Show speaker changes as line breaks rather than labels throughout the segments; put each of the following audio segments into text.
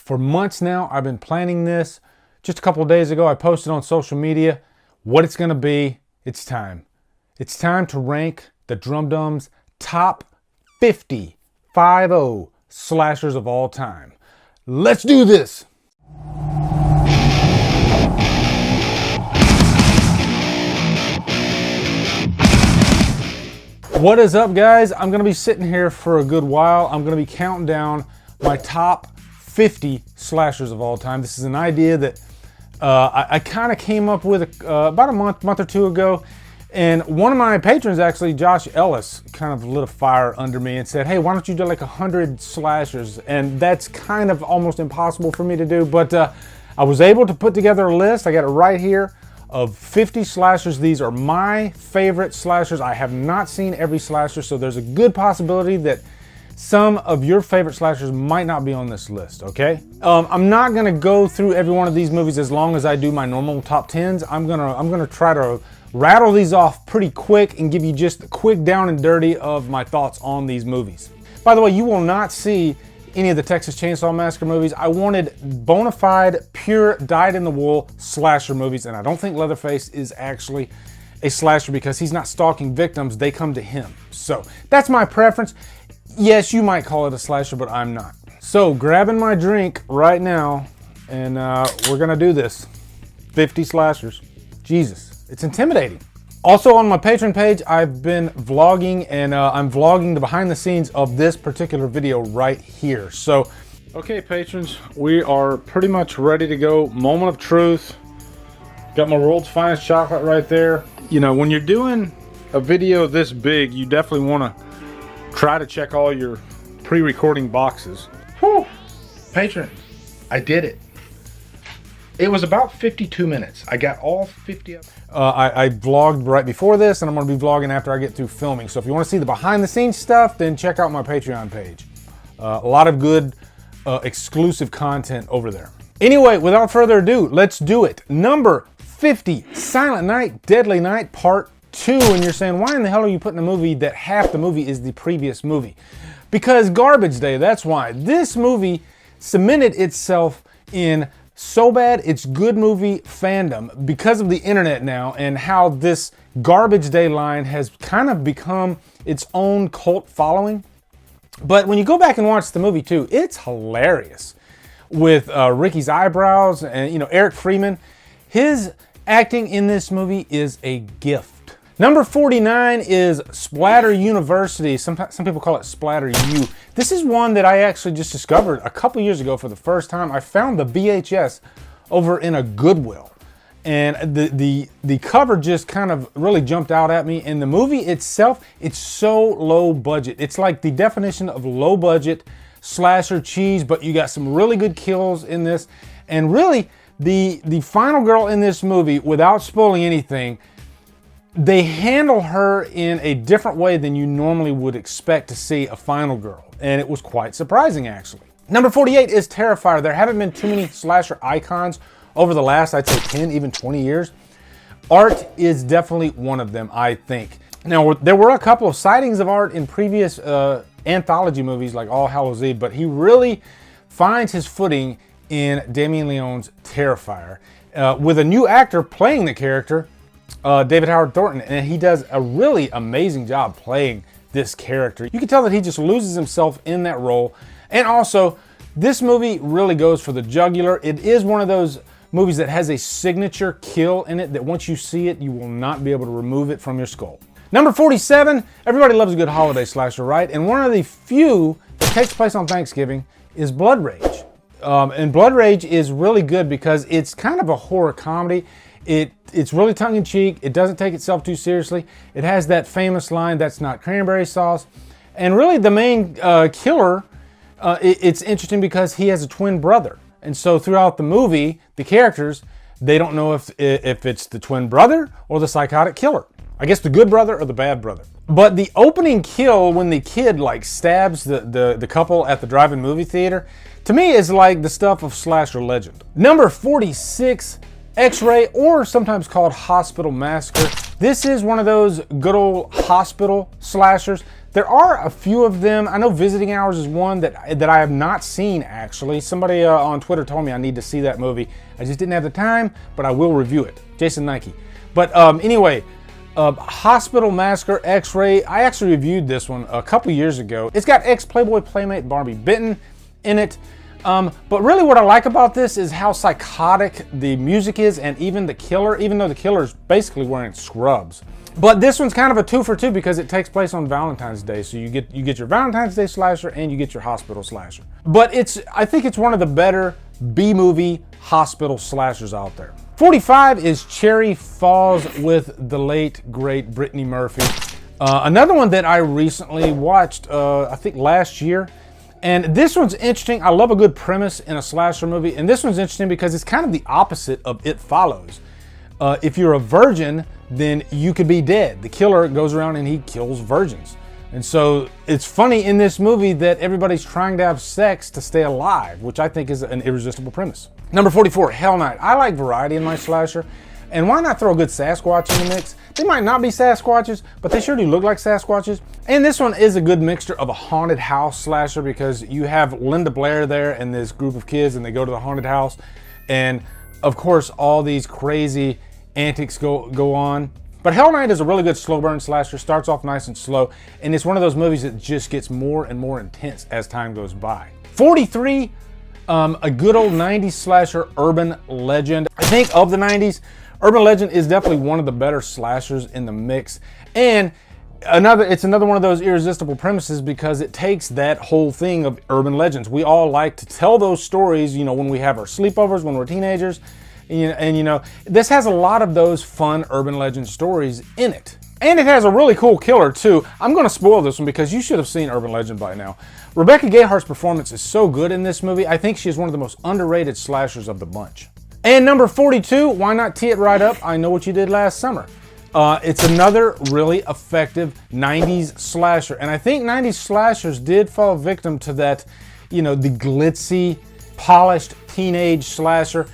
For months now, I've been planning this. Just a couple of days ago, I posted on social media what it's gonna be. It's time. It's time to rank the Drumdums top 50 slashers of all time. Let's do this. What is up, guys? I'm gonna be sitting here for a good while. I'm gonna be counting down my top 50 slashers of all time. This is an idea that I kind of came up with about a month or two ago. And one of my patrons, actually, Josh Ellis, kind of lit a fire under me and said, hey, why don't you do like 100 slashers? And that's kind of almost impossible for me to do, but I was able to put together a list. I got it right here of 50 slashers. These are my favorite slashers. I have not seen every slasher, so there's a good possibility that some of your favorite slashers might not be on this list, okay? I'm not gonna go through every one of these movies as long as I do my normal top 10s. I'm gonna try to rattle these off pretty quick and give you just a quick down and dirty of my thoughts on these movies. By the way, you will not see any of the Texas Chainsaw Massacre movies. I wanted bona fide, pure, dyed-in-the-wool slasher movies, and I don't think Leatherface is actually a slasher because he's not stalking victims, they come to him. So that's my preference. Yes, you might call it a slasher, but I'm not. So grabbing my drink right now, and we're gonna do this. 50 slashers. Jesus, it's intimidating. Also on my Patreon page, I've been vlogging, and I'm vlogging the behind the scenes of this particular video right here. So, okay, patrons, we are pretty much ready to go. Moment of truth. Got my world's finest chocolate right there. You know, when you're doing a video this big, you definitely want to try to check all your pre-recording boxes. Whew. Patron, I did it. It was about 52 minutes. I got all 50 of them. I vlogged right before this, and I'm going to be vlogging after I get through filming. So if you want to see the behind-the-scenes stuff, then check out my Patreon page. A lot of good exclusive content over there. Anyway, without further ado, let's do it. Number 50, Silent Night, Deadly Night, Part 2. And you're saying, why in the hell are you putting a movie that half the movie is the previous movie? Because Garbage Day, that's why. This movie cemented itself in so bad it's good movie fandom because of the internet now, and how this Garbage Day line has kind of become its own cult following. But when you go back and watch the movie too, it's hilarious with Ricky's eyebrows and, you know, Eric Freeman. His acting in this movie is a gift. Number 49 is Splatter University. Some people call it Splatter U. This is one that I actually just discovered a couple years ago for the first time. I found the VHS over in a Goodwill, and the cover just kind of really jumped out at me. And the movie itself, it's so low budget. It's like the definition of low budget slasher cheese, but you got some really good kills in this. And really, the final girl in this movie, without spoiling anything, they handle her in a different way than you normally would expect to see a final girl. And it was quite surprising, actually. Number 48 is Terrifier. There haven't been too many slasher icons over the last, I'd say 10, even 20 years. Art is definitely one of them, I think. Now, there were a couple of sightings of Art in previous anthology movies like All Hallows Eve, but he really finds his footing in Damien Leone's Terrifier, with a new actor playing the character, David Howard Thornton, and he does a really amazing job playing this character. You can tell that he just loses himself in that role. And also, this movie really goes for the jugular. It is one of those movies that has a signature kill in it that once you see it, you will not be able to remove it from your skull. Number 47, everybody loves a good holiday slasher, right? And one of the few that takes place on Thanksgiving is Blood Rage. And Blood Rage is really good because it's kind of a horror comedy. It's really tongue-in-cheek. It doesn't take itself too seriously. It has that famous line, "That's not cranberry sauce." And really the main killer, it's interesting because he has a twin brother. And so throughout the movie, the characters, they don't know if it's the twin brother or the psychotic killer. I guess the good brother or the bad brother. But the opening kill when the kid like stabs the couple at the drive-in movie theater, to me is like the stuff of slasher legend. Number 46, X-Ray, or sometimes called Hospital Massacre. This is one of those good old hospital slashers. There are a few of them. I know Visiting Hours is one that I have not seen, actually. Somebody on Twitter told me I need to see that movie. I just didn't have the time, but I will review it. Jason Nike. But anyway, Hospital Massacre, X-Ray. I actually reviewed this one a couple years ago. It's got ex-Playboy playmate Barbie Benton in it. But really what I like about this is how psychotic the music is, and even the killer, even though the killer is basically wearing scrubs. But this one's kind of a 2 for 2 because it takes place on Valentine's Day. So you get your Valentine's Day slasher and you get your hospital slasher. But I think it's one of the better B-movie hospital slashers out there. 45 is Cherry Falls with the late, great Brittany Murphy. Another one that I recently watched, I think last year. And this one's interesting. I love a good premise in a slasher movie. And this one's interesting because it's kind of the opposite of It Follows. If you're a virgin, then you could be dead. The killer goes around and he kills virgins. And so it's funny in this movie that everybody's trying to have sex to stay alive, which I think is an irresistible premise. Number 44, Hell Night. I like variety in my slasher. And why not throw a good Sasquatch in the mix? They might not be Sasquatches, but they sure do look like Sasquatches. And this one is a good mixture of a haunted house slasher because you have Linda Blair there and this group of kids and they go to the haunted house. And of course, all these crazy antics go on. But Hell Night is a really good slow burn slasher. Starts off nice and slow. And it's one of those movies that just gets more and more intense as time goes by. 43, a good old 90s slasher, Urban Legend. I think of the 90s, Urban Legend is definitely one of the better slashers in the mix. And it's another one of those irresistible premises because it takes that whole thing of urban legends. We all like to tell those stories, you know, when we have our sleepovers, when we're teenagers. And you know, this has a lot of those fun urban legend stories in it. And it has a really cool killer too. I'm gonna spoil this one because you should have seen Urban Legend by now. Rebecca Gayheart's performance is so good in this movie. I think she is one of the most underrated slashers of the bunch. And number 42, why not tee it right up? I Know What You Did Last Summer. It's another really effective 90s slasher. And I think 90s slashers did fall victim to that, you know, the glitzy, polished teenage slasher.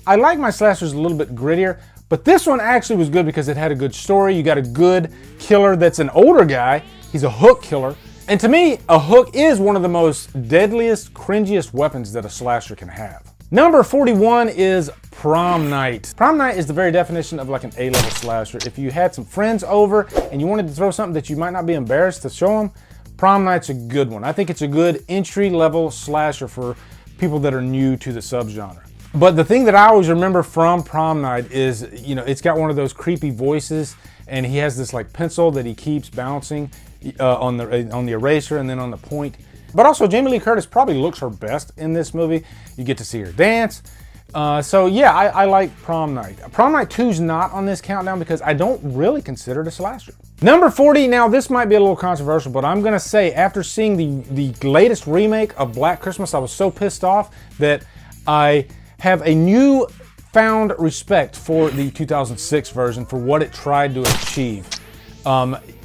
I like my slashers a little bit grittier, but this one actually was good because it had a good story. You got a good killer that's an older guy. He's a hook killer. And to me, a hook is one of the most deadliest, cringiest weapons that a slasher can have. Number 41 is Prom Night. Prom Night is the very definition of like an A-level slasher. If you had some friends over and you wanted to throw something that you might not be embarrassed to show them, Prom Night's a good one. I think it's a good entry-level slasher for people that are new to the subgenre. But the thing that I always remember from Prom Night is, you know, it's got one of those creepy voices and he has this like pencil that he keeps bouncing on the eraser and then on the point. But also Jamie Lee Curtis probably looks her best in this movie. You get to see her dance. So yeah, I like Prom Night. Prom Night 2's not on this countdown because I don't really consider it a slasher. Number 40, now this might be a little controversial, but I'm gonna say after seeing the latest remake of Black Christmas, I was so pissed off that I have a newfound respect for the 2006 version for what it tried to achieve.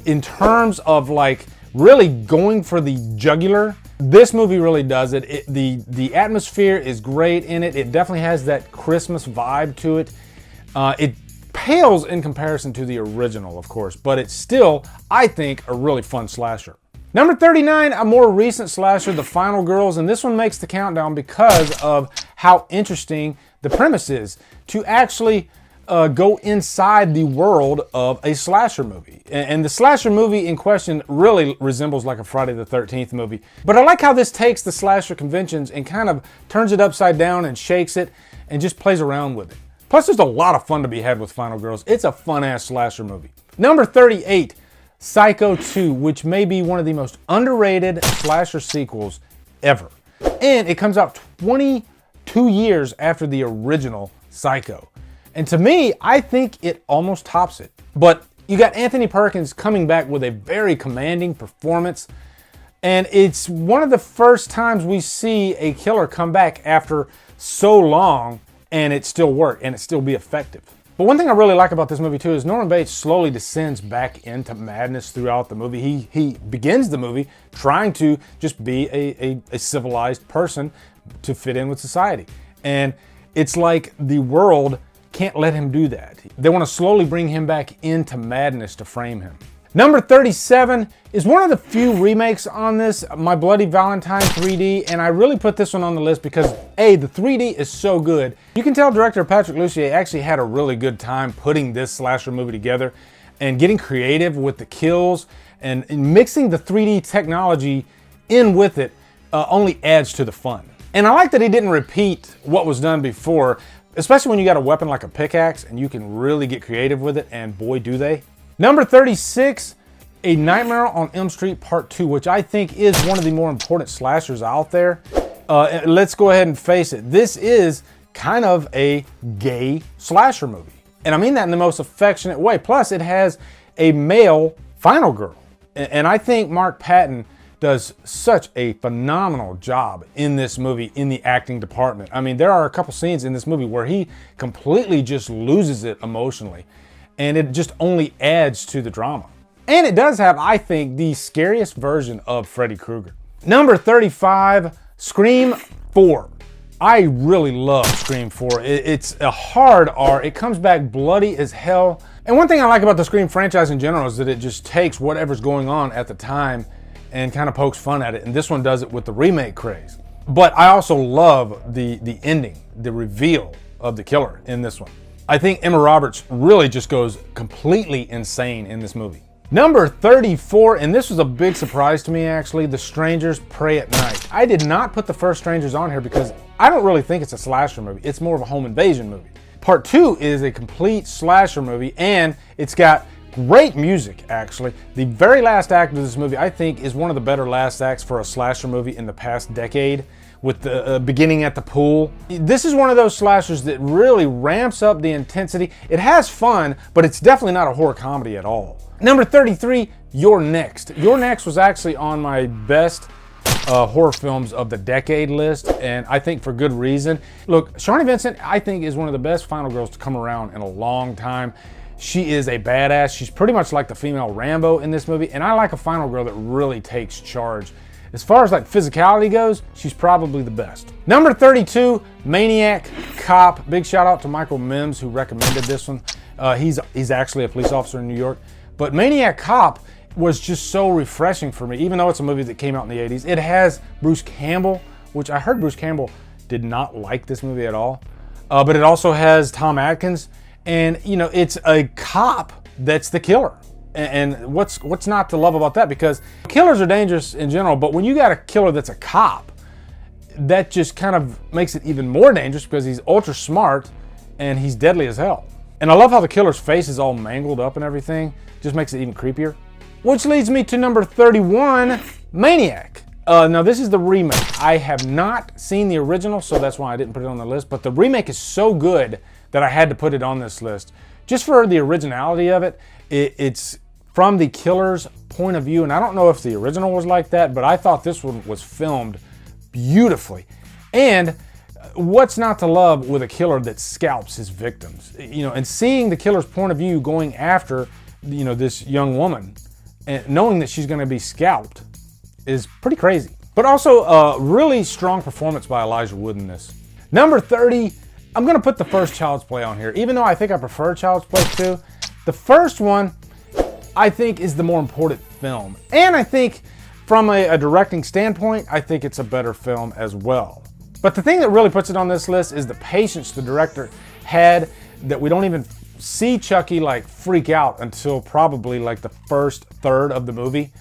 In terms of like really going for the jugular, this movie really does it. The atmosphere is great in it. It definitely has that Christmas vibe to it. It pales in comparison to the original, of course, but it's still, I think, a really fun slasher. Number 39, a more recent slasher, The Final Girls, and this one makes the countdown because of how interesting the premise is to actually go inside the world of a slasher movie. And the slasher movie in question really resembles like a Friday the 13th movie. But I like how this takes the slasher conventions and kind of turns it upside down and shakes it and just plays around with it. Plus there's a lot of fun to be had with Final Girls. It's a fun-ass slasher movie. Number 38, Psycho 2, which may be one of the most underrated slasher sequels ever. And it comes out 22 years after the original Psycho. And to me, I think it almost tops it. But you got Anthony Perkins coming back with a very commanding performance. And it's one of the first times we see a killer come back after so long and it still work and it still be effective. But one thing I really like about this movie too is Norman Bates slowly descends back into madness throughout the movie. He begins the movie trying to just be a civilized person to fit in with society. And it's like the world can't let him do that. They want to slowly bring him back into madness to frame him. Number 37 is one of the few remakes on this, My Bloody Valentine 3D, and I really put this one on the list because A, the 3D is so good. You can tell director Patrick Lussier actually had a really good time putting this slasher movie together and getting creative with the kills and mixing the 3D technology in with it only adds to the fun. And I like that he didn't repeat what was done before, especially when you got a weapon like a pickaxe and you can really get creative with it, and boy do they. Number 36, A Nightmare on Elm Street Part 2, which I think is one of the more important slashers out there. Let's go ahead and face it, this is kind of a gay slasher movie. And I mean that in the most affectionate way. Plus, it has a male final girl. And I think Mark Patton does such a phenomenal job in this movie in the acting department. I mean, there are a couple scenes in this movie where he completely just loses it emotionally. And it just only adds to the drama. And it does have, I think, the scariest version of Freddy Krueger. Number 35, Scream 4. I really love Scream 4. It's a hard R. It comes back bloody as hell. And one thing I like about the Scream franchise in general is that it just takes whatever's going on at the time and kind of pokes fun at it. And this one does it with the remake craze. But I also love the ending, the reveal of the killer in this one. I think Emma Roberts really just goes completely insane in this movie. Number 34, and this was a big surprise to me actually, The Strangers Pray at Night. I did not put the first Strangers on here because I don't really think it's a slasher movie. It's more of a home invasion movie. Part 2 is a complete slasher movie, and it's got great music actually. The very last act of this movie I think is one of the better last acts for a slasher movie in the past decade, with the beginning at the pool. This is one of those slashers that really ramps up the intensity. It has fun, but it's definitely not a horror comedy at all. Number 33, You're Next. You're Next was actually on my best horror films of the decade list, and I think for good reason. Look, Sharni Vincent, I think, is one of the best final girls to come around in a long time. She is a badass. She's pretty much like the female Rambo in this movie, and I like a final girl that really takes charge. As far as like physicality goes, she's probably the best. Number 32, Maniac Cop. Big shout out to Michael Mims who recommended this one. He's actually a police officer in New York. But Maniac Cop was just so refreshing for me, even though it's a movie that came out in the 80s. It has Bruce Campbell, which I heard Bruce Campbell did not like this movie at all. But it also has Tom Atkins. And you know, it's a cop that's the killer. And what's not to love about that? Because killers are dangerous in general, but when you got a killer that's a cop, that just kind of makes it even more dangerous because he's ultra smart and he's deadly as hell. And I love how the killer's face is all mangled up and everything. Just makes it even creepier. Which leads me to number 31, Maniac. Now this is the remake. I have not seen the original, so that's why I didn't put it on the list, but the remake is so good that I had to put it on this list. Just for the originality of it, it's from the killer's point of view, and I don't know if the original was like that, but I thought this one was filmed beautifully. And what's not to love with a killer that scalps his victims? You know, and seeing the killer's point of view going after, you know, this young woman, and knowing that she's going to be scalped is pretty crazy. But also a really strong performance by Elijah Wood in this. Number 30, I'm going to put the first Child's Play on here, even though I think I prefer Child's Play 2. The first one, I think, is the more important film. And I think from a directing standpoint, I think it's a better film as well. But the thing that really puts it on this list is the patience the director had, that we don't even see Chucky like freak out until probably like the first third of the movie.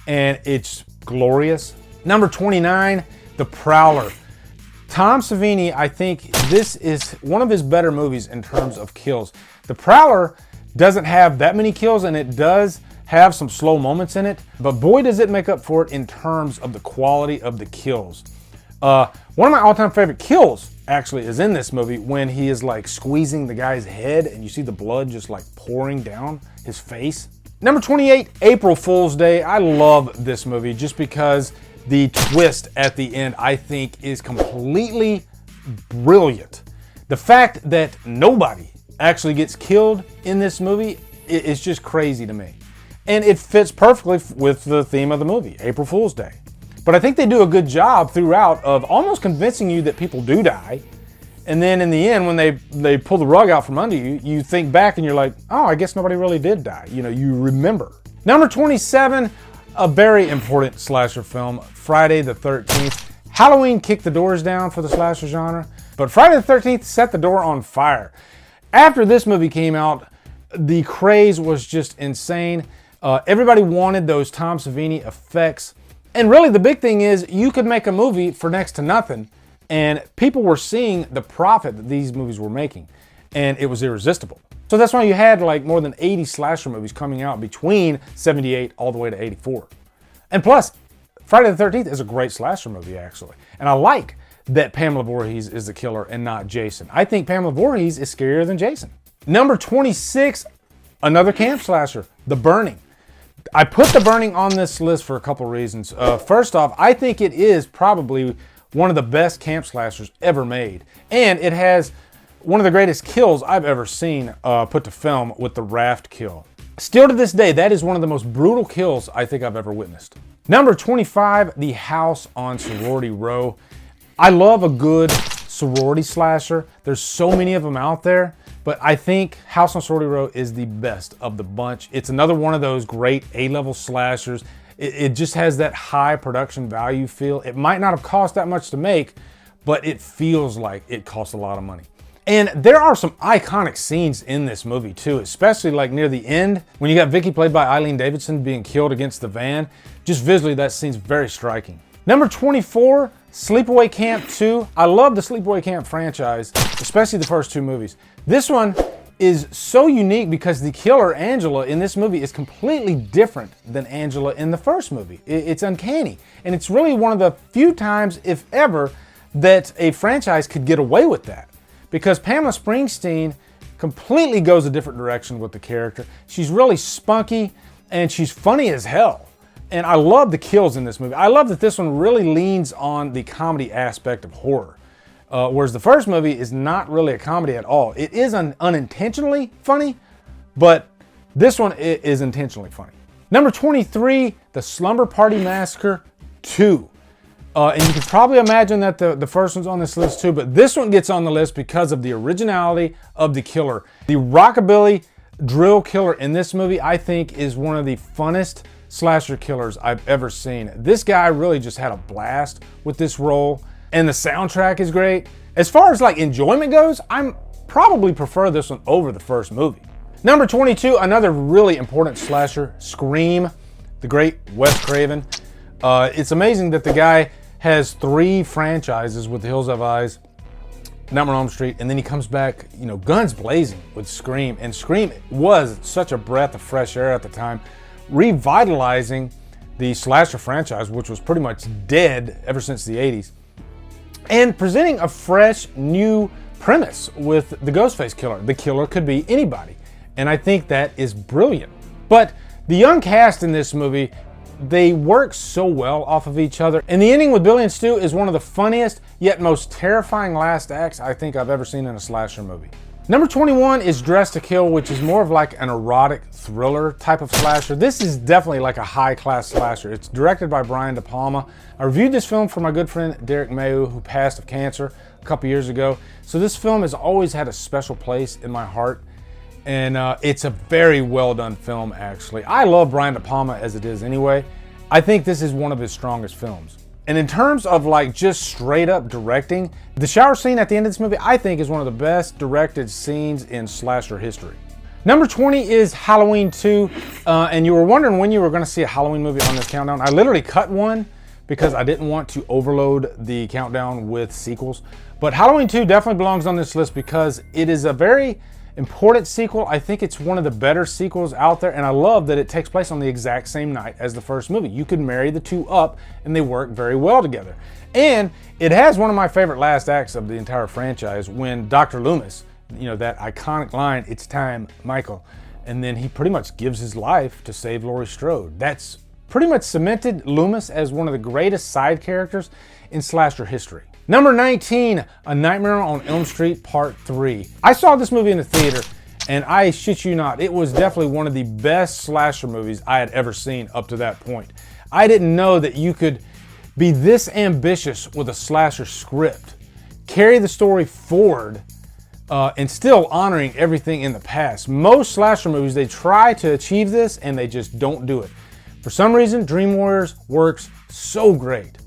And it's glorious. Number 29, The Prowler. Tom Savini, I think this is one of his better movies in terms of kills. The Prowler doesn't have that many kills, and it does have some slow moments in it, but boy does it make up for it in terms of the quality of the kills. One of my all-time favorite kills actually is in this movie when he is like squeezing the guy's head and you see the blood just like pouring down his face. Number 28, April Fool's Day. I love this movie just because the twist at the end I think is completely brilliant. The fact that nobody actually gets killed in this movie is just crazy to me. And it fits perfectly with the theme of the movie, April Fool's Day. But I think they do a good job throughout of almost convincing you that people do die And then in the end, when they pull the rug out from under you, you think back and you're like, oh, I guess nobody really did die. You know, you remember. Number 27, a very important slasher film, Friday the 13th. Halloween kicked the doors down for the slasher genre, but Friday the 13th set the door on fire. After this movie came out, the craze was just insane. Everybody wanted those Tom Savini effects. And really the big thing is you could make a movie for next to nothing, and people were seeing the profit that these movies were making, and it was irresistible. So that's why you had like more than 80 slasher movies coming out between 78 all the way to 84. And plus, Friday the 13th is a great slasher movie, actually. And I like that Pamela Voorhees is the killer and not Jason. I think Pamela Voorhees is scarier than Jason. Number 26, another camp slasher, The Burning. I put The Burning on this list for a couple reasons. First off, I think it is probably one of the best camp slashers ever made. And it has one of the greatest kills I've ever seen put to film with the raft kill. Still to this day, that is one of the most brutal kills I think I've ever witnessed. Number 25, The House on Sorority Row. I love a good sorority slasher. There's so many of them out there, but I think House on Sorority Row is the best of the bunch. It's another one of those great A-level slashers. It just has that high production value feel. It might not have cost that much to make, but it feels like it cost a lot of money. And there are some iconic scenes in this movie too, especially like near the end when you got Vicky, played by Eileen Davidson, being killed against the van. Just visually, that scene's very striking. Number 24, Sleepaway Camp 2. I love the Sleepaway Camp franchise, especially the first two movies. This one is so unique because the killer, Angela, in this movie is completely different than Angela in the first movie. It's uncanny. And it's really one of the few times, if ever, that a franchise could get away with that. Because Pamela Springsteen completely goes a different direction with the character. She's really spunky and she's funny as hell. And I love the kills in this movie. I love that this one really leans on the comedy aspect of horror. Whereas the first movie is not really a comedy at all. It is unintentionally funny, but this one is intentionally funny. Number 23, The Slumber Party Massacre 2. And you can probably imagine that the first one's on this list too, but this one gets on the list because of the originality of the killer. The rockabilly drill killer in this movie, I think, is one of the funnest slasher killers I've ever seen. This guy really just had a blast with this role, and the soundtrack is great. As far as like enjoyment goes, I'm probably prefer this one over the first movie. Number 22, another really important slasher, Scream, the great Wes Craven. It's amazing that the guy has 3 franchises with The Hills Have Eyes, Nightmare on Elm Street, and then he comes back, you know, guns blazing with Scream. And Scream was such a breath of fresh air at the time, revitalizing the slasher franchise, which was pretty much dead ever since the 80s, and presenting a fresh, new premise with the Ghostface killer. The killer could be anybody, and I think that is brilliant. But the young cast in this movie, they work so well off of each other. And the ending with Billy and Stu is one of the funniest, yet most terrifying last acts I think I've ever seen in a slasher movie. Number 21 is Dressed to Kill, which is more of like an erotic thriller type of slasher. This is definitely like a high-class slasher. It's directed by Brian De Palma. I reviewed this film for my good friend Derek Mayu, who passed of cancer a couple years ago. So this film has always had a special place in my heart. And it's a very well done film, actually. I love Brian De Palma as it is anyway. I think this is one of his strongest films. And in terms of like just straight up directing, the shower scene at the end of this movie, I think, is one of the best directed scenes in slasher history. Number 20 is Halloween 2. And you were wondering when you were gonna see a Halloween movie on this countdown. I literally cut one because I didn't want to overload the countdown with sequels. But Halloween 2 definitely belongs on this list because it is a very important sequel. I think it's one of the better sequels out there, and I love that it takes place on the exact same night as the first movie. You could marry the two up and they work very well together. And it has one of my favorite last acts of the entire franchise when Dr. Loomis, you know, that iconic line, "It's time, Michael," and then he pretty much gives his life to save Laurie Strode. That's pretty much cemented Loomis as one of the greatest side characters in slasher history. Number 19, A Nightmare on Elm Street Part 3. I saw this movie in the theater, and I shit you not, it was definitely one of the best slasher movies I had ever seen up to that point. I didn't know that you could be this ambitious with a slasher script carry the story forward and still honoring everything in the past. Most slasher movies, they try to achieve this and they just don't do it. For some reason, Dream Warriors works so great.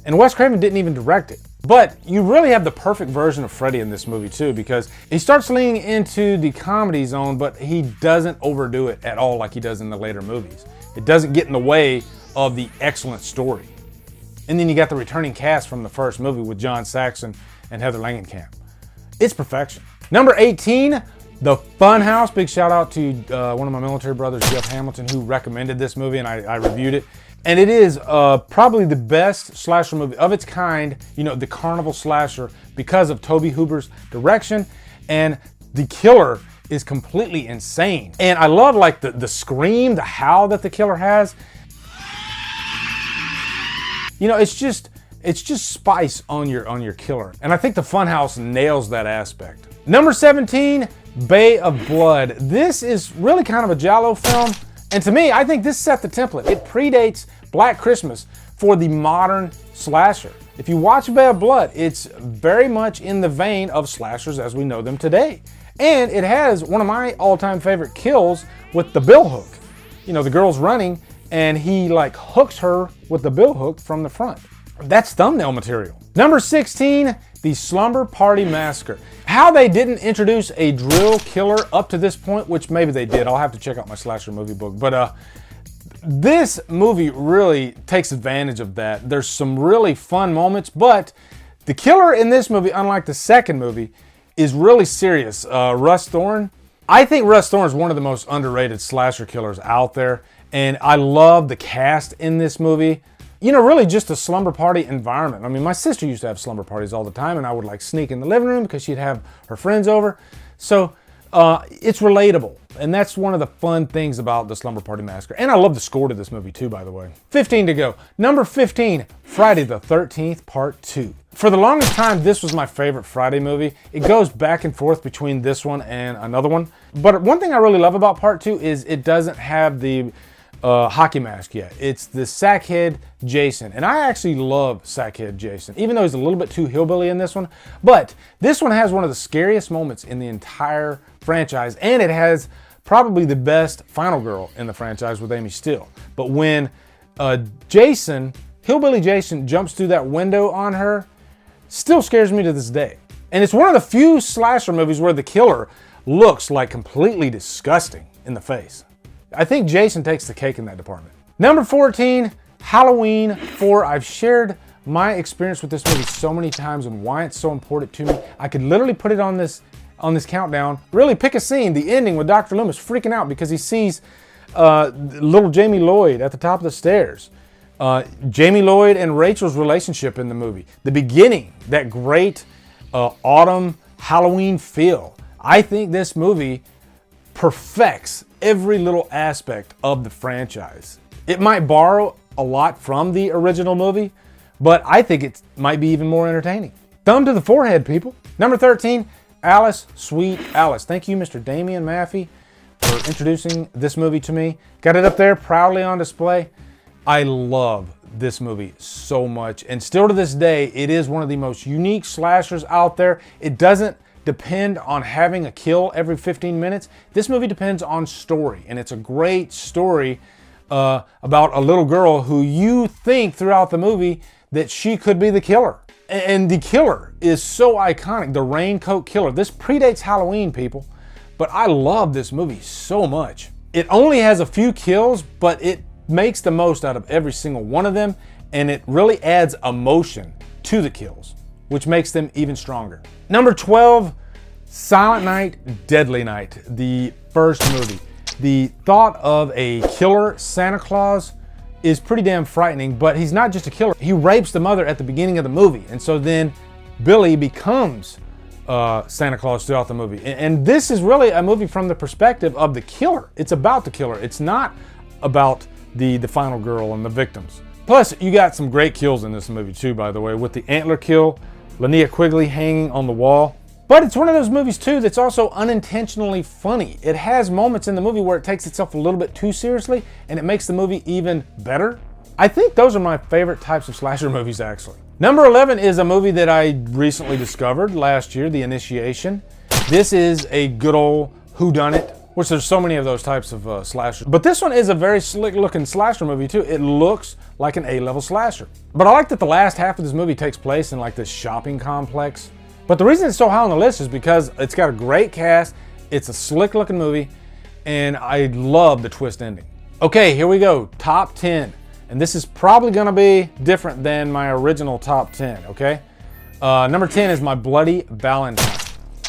And Wes Craven didn't even direct it. But you really have the perfect version of Freddy in this movie too, because he starts leaning into the comedy zone, but he doesn't overdo it at all like he does in the later movies. It doesn't get in the way of the excellent story. And then you got the returning cast from the first movie with John Saxon and Heather Langenkamp. It's perfection. Number 18, The Funhouse. Big shout out to one of my military brothers, Jeff Hamilton, who recommended this movie, and I reviewed it. And it is probably the best slasher movie of its kind, you know, the carnival slasher, because of Tobe Hooper's direction, and the killer is completely insane. And I love like the scream, the howl that the killer has. You know, it's just spice on your killer. And I think The Funhouse nails that aspect. Number 17, Bay of Blood. This is really kind of a giallo film. And to me, I think this set the template. It predates Black Christmas for the modern slasher. If you watch Bay of Blood, it's very much in the vein of slashers as we know them today. And it has one of my all-time favorite kills with the bill hook. You know, the girl's running and he like hooks her with the bill hook from the front. That's thumbnail material. Number 16, The Slumber Party Massacre. How they didn't introduce a drill killer up to this point, which maybe they did. I'll have to check out my slasher movie book. But this movie really takes advantage of that. There's some really fun moments, but the killer in this movie, unlike the second movie, is really serious. Russ Thorn. I think Russ Thorn is one of the most underrated slasher killers out there. And I love the cast in this movie. You know, really just a slumber party environment. I mean, my sister used to have slumber parties all the time, and I would like sneak in the living room because she'd have her friends over. So it's relatable, and that's one of the fun things about the Slumber Party Massacre. And I love the score to this movie too, by the way. 15 to go. Number 15, Friday the 13th, Part 2. For the longest time, this was my favorite Friday movie. It goes back and forth between this one and another one. But one thing I really love about Part 2 is it doesn't have the hockey mask yet. It's the sackhead Jason. And I actually love sackhead Jason, even though he's a little bit too hillbilly in this one. But this one has one of the scariest moments in the entire franchise, and it has probably the best final girl in the franchise with Amy Steele. But when Jason, hillbilly Jason, jumps through that window on her, still scares me to this day. And it's one of the few slasher movies where the killer looks like completely disgusting in the face. I think Jason takes the cake in that department. Number 14, Halloween 4. I've shared my experience with this movie so many times and why it's so important to me. I could literally put it on this countdown, really pick a scene, the ending with Dr. Loomis freaking out because he sees little Jamie Lloyd at the top of the stairs. Jamie Lloyd and Rachel's relationship in the movie. The beginning, that great autumn Halloween feel. I think this movie perfects every little aspect of the franchise. It might borrow a lot from the original movie, but I think it might be even more entertaining. Thumb to the forehead, people. Number 13, Alice, Sweet Alice. Thank you, Mr. Damian Maffey, for introducing this movie to me. Got it up there proudly on display. I love this movie so much, and still to this day, it is one of the most unique slashers out there. It doesn't depend on having a kill every 15 minutes. This movie depends on story, and it's a great story about a little girl who you think throughout the movie that she could be the killer. And the killer is so iconic, the raincoat killer. This predates Halloween, people, but I love this movie so much. It only has a few kills, but it makes the most out of every single one of them, and it really adds emotion to the kills, which makes them even stronger. Number 12, Silent Night, Deadly Night, the first movie. The thought of a killer Santa Claus is pretty damn frightening, but he's not just a killer. He rapes the mother at the beginning of the movie, and so then Billy becomes Santa Claus throughout the movie. And this is really a movie from the perspective of the killer. It's about the killer. It's not about the final girl and the victims. Plus, you got some great kills in this movie too, by the way, with the antler kill, Linnea Quigley hanging on the wall. But it's one of those movies too that's also unintentionally funny. It has moments in the movie where it takes itself a little bit too seriously, and it makes the movie even better. I think those are my favorite types of slasher movies, actually. Number 11 is a movie that I recently discovered last year, The Initiation. This is a good old whodunit, which there's so many of those types of slashers. But this one is a very slick looking slasher movie too. It looks like an A-level slasher. But I like that the last half of this movie takes place in like this shopping complex. But the reason it's so high on the list is because it's got a great cast, it's a slick looking movie, and I love the twist ending. Okay, here we go, top 10. And this is probably gonna be different than my original top 10, okay? Number 10 is My Bloody Valentine.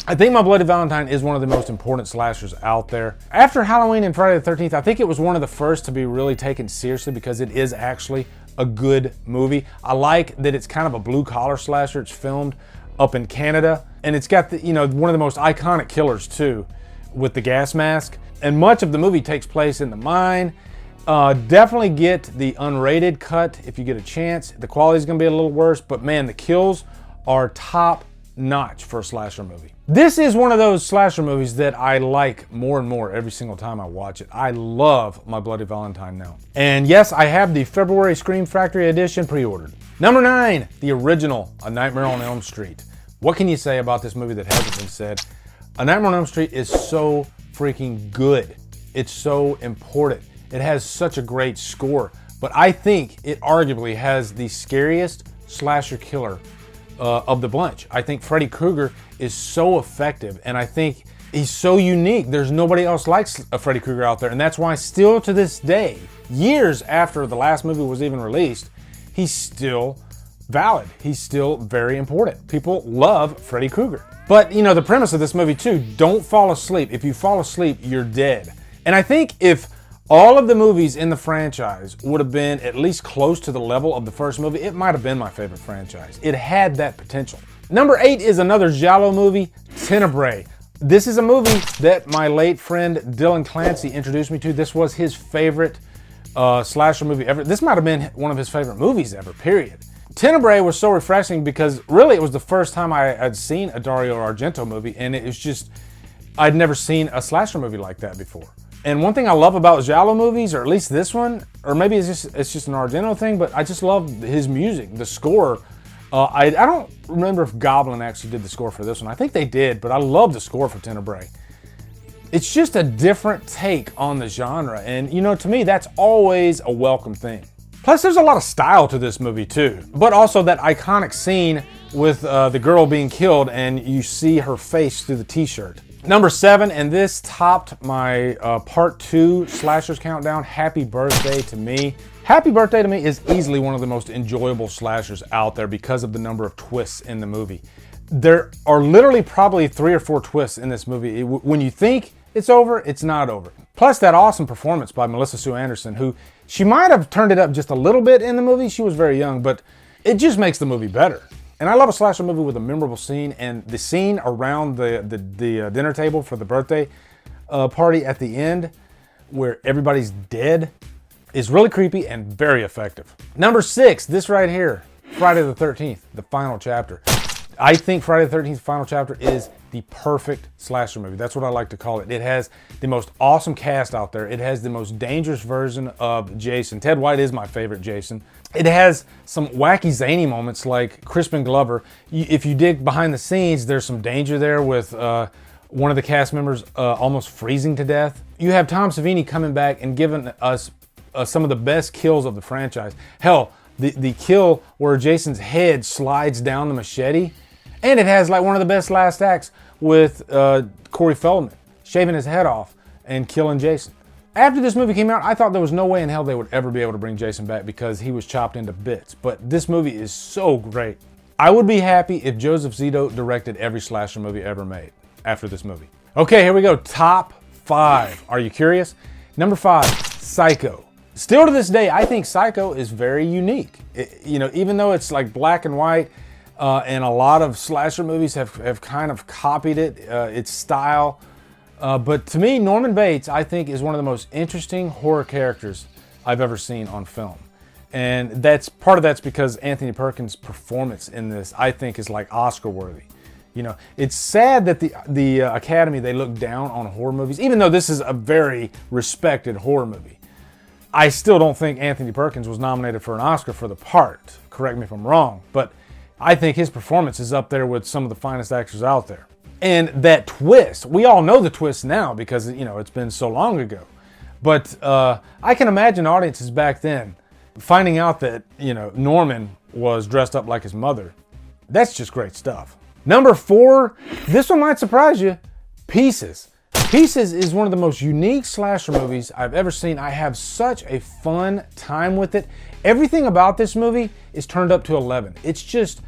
I think My Bloody Valentine is one of the most important slashers out there. After Halloween and Friday the 13th, I think it was one of the first to be really taken seriously because it is actually a good movie. I like that it's kind of a blue collar slasher. It's filmed up in Canada, and it's got the, one of the most iconic killers too, with the gas mask. And much of the movie takes place in the mine. Definitely get the unrated cut if you get a chance. The quality's gonna be a little worse, but man, the kills are top notch for a slasher movie. This is one of those slasher movies that I like more and more every single time I watch it. I love My Bloody Valentine now. And yes, I have the February Scream Factory edition pre-ordered. Number 9, the original, A Nightmare on Elm Street. What can you say about this movie that hasn't been said? A Nightmare on Elm Street is so freaking good. It's so important. It has such a great score, but I think it arguably has the scariest slasher killer of the bunch. I think Freddy Krueger is so effective, and I think he's so unique. There's nobody else like a Freddy Krueger out there, and that's why still to this day, years after the last movie was even released, he's still valid. He's still very important. People love Freddy Krueger. But the premise of this movie too, don't fall asleep. If you fall asleep, you're dead. And I think if all of the movies in the franchise would have been at least close to the level of the first movie, it might have been my favorite franchise. It had that potential. Number 8 is another giallo movie, Tenebrae. This is a movie that my late friend Dylan Clancy introduced me to. This was his favorite slasher movie ever. This might have been one of his favorite movies ever, period. Tenebrae was so refreshing because really it was the first time I had seen a Dario Argento movie, and it was just, I'd never seen a slasher movie like that before. And one thing I love about giallo movies, or at least this one, or maybe it's just an Argento thing, but I just love his music, the score. I don't remember if Goblin actually did the score for this one. I think they did, but I love the score for Tenebrae. It's just a different take on the genre, and to me, that's always a welcome thing. Plus, there's a lot of style to this movie too, but also that iconic scene with the girl being killed and you see her face through the t-shirt. Number 7, and this topped my part 2 slashers countdown, Happy Birthday to Me. Happy Birthday to Me is easily one of the most enjoyable slashers out there because of the number of twists in the movie. There are literally probably 3 or 4 twists in this movie. When you think it's over, it's not over. Plus that awesome performance by Melissa Sue Anderson, who she might have turned it up just a little bit in the movie. She was very young, but it just makes the movie better. And I love a slasher movie with a memorable scene, and the scene around the dinner table for the birthday party at the end where everybody's dead is really creepy and very effective. Number 6, this right here, Friday the 13th, the final chapter. I think Friday the 13th final chapter is the perfect slasher movie. That's what I like to call it. It has the most awesome cast out there. It has the most dangerous version of Jason. Ted White is my favorite Jason. It has some wacky zany moments like Crispin Glover. If you dig behind the scenes, there's some danger there with one of the cast members almost freezing to death. You have Tom Savini coming back and giving us some of the best kills of the franchise. Hell, the kill where Jason's head slides down the machete, and it has like one of the best last acts with Corey Feldman shaving his head off and killing Jason. After this movie came out, I thought there was no way in hell they would ever be able to bring Jason back because he was chopped into bits. But this movie is so great. I would be happy if Joseph Zito directed every slasher movie ever made after this movie. Okay, here we go. Top 5. Are you curious? Number 5, Psycho. Still to this day, I think Psycho is very unique. Even though it's like black and white, and a lot of slasher movies have kind of copied it, its style. But to me, Norman Bates, I think, is one of the most interesting horror characters I've ever seen on film. And part of that's because Anthony Perkins' performance in this, I think, is like Oscar worthy. It's sad that the Academy, they look down on horror movies, even though this is a very respected horror movie. I still don't think Anthony Perkins was nominated for an Oscar for the part. Correct me if I'm wrong, but I think his performance is up there with some of the finest actors out there. And that twist, we all know the twist now because, you know, it's been so long ago. But I can imagine audiences back then finding out that, you know, Norman was dressed up like his mother. That's just great stuff. Number 4, this one might surprise you, Pieces. Pieces is one of the most unique slasher movies I've ever seen. I have such a fun time with it. Everything about this movie is turned up to 11. It's just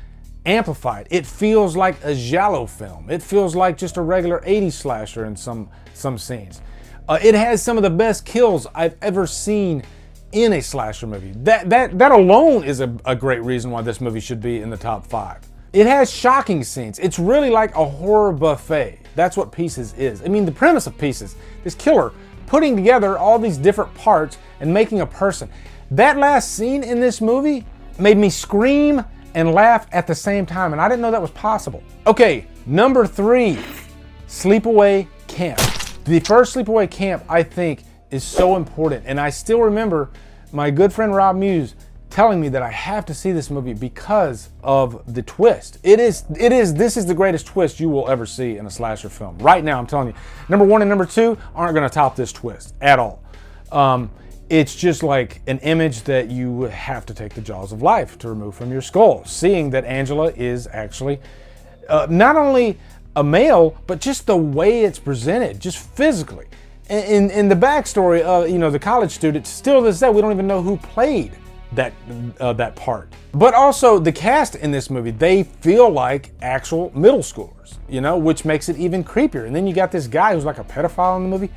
amplified. It feels like a giallo film. It feels like just a regular 80s slasher in some scenes. It has some of the best kills I've ever seen in a slasher movie. That alone is a great reason why this movie should be in the top 5. It has shocking scenes. It's really like a horror buffet. That's what Pieces is. I mean, the premise of Pieces, this killer putting together all these different parts and making a person. That last scene in this movie made me scream and laugh at the same time, and I didn't know that was possible. Okay, number 3, Sleepaway Camp. The first Sleepaway Camp, I think, is so important, and I still remember my good friend Rob Muse telling me that I have to see this movie because of the twist. This is the greatest twist you will ever see in a slasher film. Right now, I'm telling you, number 1 and number 2 aren't gonna top this twist at all. It's just like an image that you have to take the jaws of life to remove from your skull, seeing that Angela is actually not only a male, but just the way it's presented, just physically. In the backstory of, you know, the college student, still to this day, we don't even know who played that part. But also the cast in this movie, they feel like actual middle schoolers, you know, which makes it even creepier. And then you got this guy who's like a pedophile in the movie.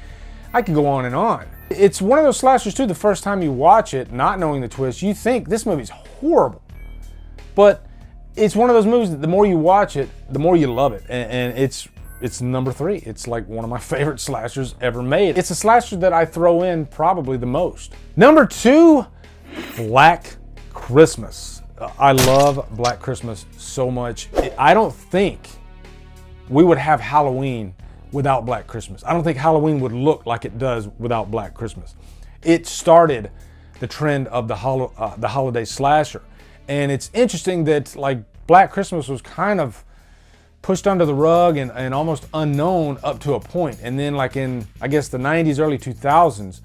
I could go on and on. It's one of those slashers too, the first time you watch it, not knowing the twist, you think this movie's horrible. But it's one of those movies that the more you watch it, the more you love it. And it's number 3. It's like one of my favorite slashers ever made. It's a slasher that I throw in probably the most. Number 2, Black Christmas. I love Black Christmas so much. I don't think we would have Halloween without Black Christmas. I don't think Halloween would look like it does without Black Christmas. It started the trend of the holiday slasher. And it's interesting that like Black Christmas was kind of pushed under the rug and almost unknown up to a point. And then like in, I guess, the 90s, early 2000s,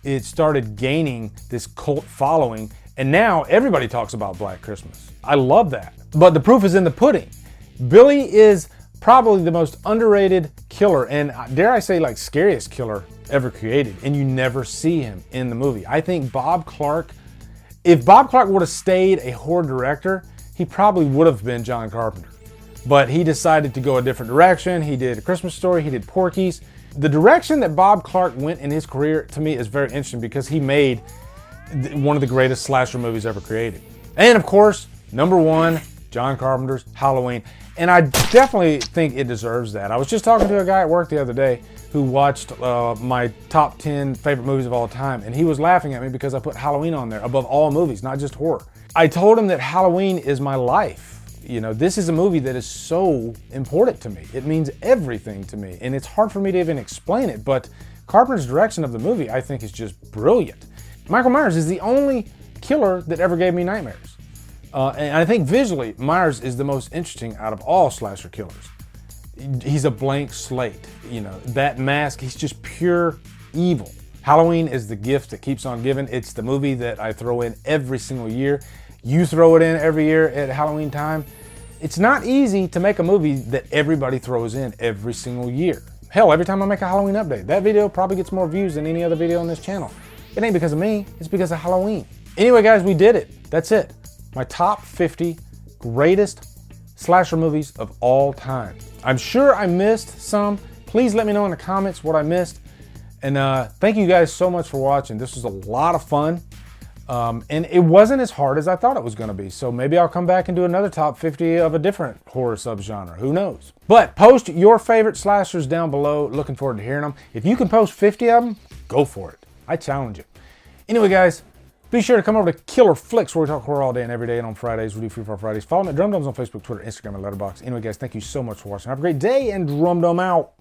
it started gaining this cult following, and now everybody talks about Black Christmas. I love that. But the proof is in the pudding. Billy is probably the most underrated killer, and dare I say, like, scariest killer ever created, and you never see him in the movie. I think Bob Clark, if Bob Clark would have stayed a horror director, he probably would have been John Carpenter. But he decided to go a different direction. He did A Christmas Story, he did Porky's. The direction that Bob Clark went in his career, to me, is very interesting because he made one of the greatest slasher movies ever created. And of course, number 1, John Carpenter's Halloween. And I definitely think it deserves that. I was just talking to a guy at work the other day who watched my top 10 favorite movies of all time, and he was laughing at me because I put Halloween on there above all movies, not just horror. I told him that Halloween is my life. You know, this is a movie that is so important to me. It means everything to me, and it's hard for me to even explain it, but Carpenter's direction of the movie, I think, is just brilliant. Michael Myers is the only killer that ever gave me nightmares. And I think visually, Myers is the most interesting out of all slasher killers. He's a blank slate, you know, that mask, he's just pure evil. Halloween is the gift that keeps on giving. It's the movie that I throw in every single year. You throw it in every year at Halloween time. It's not easy to make a movie that everybody throws in every single year. Hell, every time I make a Halloween update, that video probably gets more views than any other video on this channel. It ain't because of me, it's because of Halloween. Anyway, guys, we did it. That's it. My top 50 greatest slasher movies of all time. I'm sure I missed some. Please let me know in the comments what I missed. And thank you guys so much for watching. This was a lot of fun. And it wasn't as hard as I thought it was going to be. So maybe I'll come back and do another top 50 of a different horror subgenre. Who knows? But post your favorite slashers down below. Looking forward to hearing them. If you can post 50 of them, go for it. I challenge you. Anyway, guys, be sure to come over to Killer Flicks, where we talk horror all day and every day. And on Fridays, we do Free for Fridays. Follow me at Drumdums on Facebook, Twitter, Instagram, and Letterboxd. Anyway, guys, thank you so much for watching. Have a great day, and Drumdum out.